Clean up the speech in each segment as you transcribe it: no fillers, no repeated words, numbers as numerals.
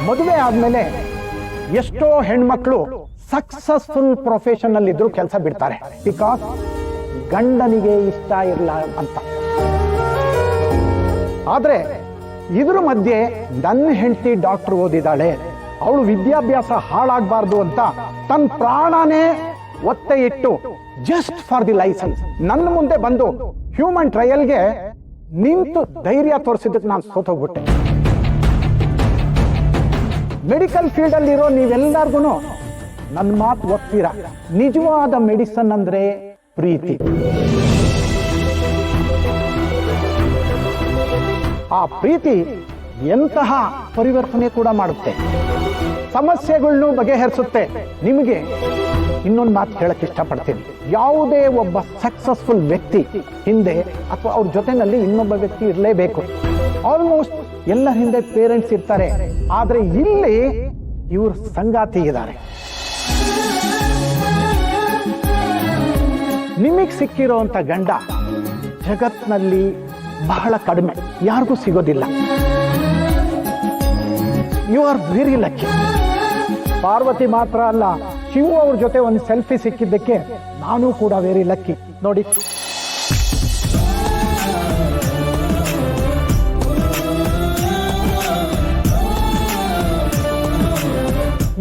ಮದುವೆ ಆದ್ಮೇಲೆ ಎಷ್ಟೋ ಹೆಣ್ಮಕ್ಳು ಸಕ್ಸಸ್ಫುಲ್ ಪ್ರೊಫೆಷನ್ ಅಲ್ಲಿ ಇದ್ರು ಕೆಲಸ ಬಿಡ್ತಾರೆ, ಬಿಕಾಸ್ ಗಂಡನಿಗೆ ಇಷ್ಟ ಇರಲ್ಲ ಅಂತ. ಆದ್ರೆ ಇದ್ರ ಮಧ್ಯೆ ನನ್ನ ಹೆಂಡತಿ ಡಾಕ್ಟರ್ ಓದಿದಾಳೆ, ಅವಳು ವಿದ್ಯಾಭ್ಯಾಸ ಹಾಳಾಗಬಾರ್ದು ಅಂತ ತನ್ನ ಪ್ರಾಣನೇ ಒತ್ತೆ ಇಟ್ಟು ಜಸ್ಟ್ ಫಾರ್ ದಿ ಲೈಸೆನ್ಸ್ ನನ್ನ ಮುಂದೆ ಬಂದು ಹ್ಯೂಮನ್ ಟ್ರಯಲ್ಗೆ ನಿಂತು ಧೈರ್ಯ ತೋರಿಸಿದ್ದಕ್ಕೆ ನಾನು ಸೋತೋಗ್ಬಿಟ್ಟೆ. ಮೆಡಿಕಲ್ ಫೀಲ್ಡ್ ಅಲ್ಲಿರೋ ನೀವೆಲ್ಲರಿಗೂ ನನ್ನ ಮಾತು ಒಪ್ತೀರಾ, ನಿಜವಾದ ಮೆಡಿಸನ್ ಅಂದ್ರೆ ಪ್ರೀತಿ. ಆ ಪ್ರೀತಿ ಎಂತಹ ಪರಿವರ್ತನೆ ಕೂಡ ಮಾಡುತ್ತೆ, ಸಮಸ್ಯೆಗಳನ್ನು ಬಗೆಹರಿಸುತ್ತೆ. ನಿಮಗೆ ಇನ್ನೊಂದು ಮಾತು ಹೇಳಕ್ ಇಷ್ಟಪಡ್ತೀನಿ, ಯಾವುದೇ ಒಬ್ಬ ಸಕ್ಸಸ್ಫುಲ್ ವ್ಯಕ್ತಿ ಹಿಂದೆ ಅಥವಾ ಅವ್ರ ಜೊತೆನಲ್ಲಿ ಇನ್ನೊಬ್ಬ ವ್ಯಕ್ತಿ ಇರಲೇಬೇಕು. ಆಲ್ಮೋಸ್ಟ್ ಎಲ್ಲರ ಹಿಂದೆ ಪೇರೆಂಟ್ಸ್ ಇರ್ತಾರೆ, ಆದ್ರೆ ಇಲ್ಲಿ ಇವ್ರ ಸಂಗಾತಿ ಇದ್ದಾರೆ. ನಿಮಗ್ ಸಿಕ್ಕಿರೋಂಥ ಗಂಡ ಜಗತ್ನಲ್ಲಿ ಬಹಳ ಕಡಿಮೆ, ಯಾರಿಗೂ ಸಿಗೋದಿಲ್ಲ. You are very lucky. Parvati ಮಾತ್ರ ಅಲ್ಲ, ಶಿವು ಅವ್ರ ಜೊತೆ ಒಂದು ಸೆಲ್ಫಿ ಸಿಕ್ಕಿದ್ದಕ್ಕೆ ನಾನು ಕೂಡ ವೆರಿ ಲಕ್ಕಿ. ನೋಡಿ,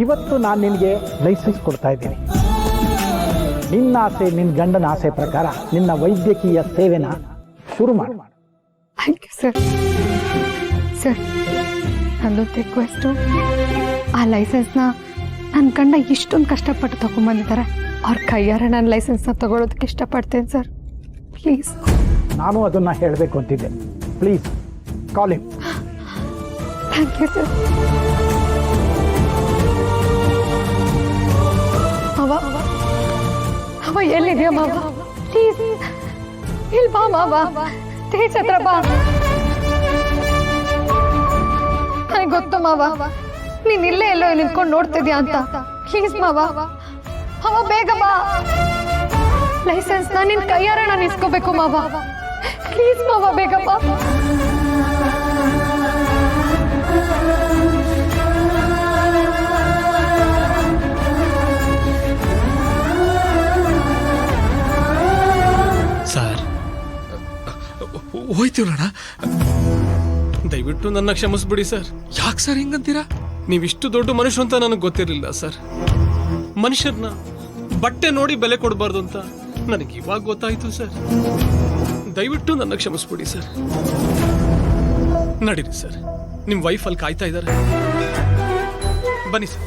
ಇವತ್ತು ನಾನು ನಿನಗೆ ಲೈಸೆನ್ಸ್ ಕೊಡ್ತಾ ಇದ್ದೀನಿ. ನಿನ್ನ ಆಸೆ, ನಿನ್ನ ಗಂಡನ ಆಸೆ ಪ್ರಕಾರ ನಿನ್ನ ವೈದ್ಯಕೀಯ ಸೇವೆನ ಶುರು ಮಾಡು. Thank you sir. ಸರ್, ನನ್ನೊಂದು ರಿಕ್ವೆಸ್ಟು, ಆ ಲೈಸೆನ್ಸ್ನ ನನ್ನ ಗಂಡ ಇಷ್ಟೊಂದು ಕಷ್ಟಪಟ್ಟು ತಗೊಂಡ್ಬಂದಿದ್ದಾರೆ, ಅವ್ರ ಕೈಯಾರ ನನ್ನ ಲೈಸೆನ್ಸ್ನ ತಗೊಳ್ಳೋದಕ್ಕೆ ಇಷ್ಟಪಡ್ತೇನೆ ಸರ್, ಪ್ಲೀಸ್. ನಾನು ಅದನ್ನ ಹೇಳಬೇಕು ಅಂತಿದ್ದೆ. Please call him. Thank you sir. ಅವ ಎಲ್ಲಿದೆಯಾ ಮಾವ? ಪ್ಲೀಸ್ ಇಲ್ಲಿ ಬಾ ಮಾವ, ತೇಜ್ ಹತ್ರ ಬಾ. ನನಗೆ ಗೊತ್ತು ಮಾವ, ನೀನ್ ಇಲ್ಲೇ ಎಲ್ಲೋ ನಿಂತ್ಕೊಂಡು ನೋಡ್ತಿದ್ಯಾ ಅಂತ. ಪ್ಲೀಸ್ ಮಾವ, ಅವ ಬೇಗ ಬಾ. ಲೈಸೆನ್ಸ್ ನಿನ್ ಕೈಯಾರ ನಾನು ಇಸ್ಕೋಬೇಕು ಮಾವ. ಪ್ಲೀಸ್ ಮಾವ, ಬೇಗ ಬಾ. ಸರ್, ಹೋಯ್ತೀವಣ್ಣ, ದಯವಿಟ್ಟು ನನ್ನ ಕ್ಷಮಿಸ್ಬಿಡಿ ಸರ್. ಯಾಕೆ ಸರ್ ಹಿಂಗಂತೀರಾ? ನೀವಿಷ್ಟು ದೊಡ್ಡ ಮನುಷ್ಯ ಅಂತ ನನಗೆ ಗೊತ್ತಿರಲಿಲ್ಲ ಸರ್. ಮನುಷ್ಯರನ್ನ ಬಟ್ಟೆ ನೋಡಿ ಬೆಲೆ ಕೊಡಬಾರ್ದು ಅಂತ ನನಗೆ ಇವಾಗ ಗೊತ್ತಾಯ್ತು ಸರ್. ದಯವಿಟ್ಟು ನನ್ನ ಕ್ಷಮಿಸ್ಬಿಡಿ ಸರ್. ನಡೀರಿ ಸರ್, ನಿಮ್ಮ ವೈಫ್ ಅಲ್ಲಿ ಕಾಯ್ತಾ ಇದ್ದಾರೆ, ಬನ್ನಿ ಸರ್.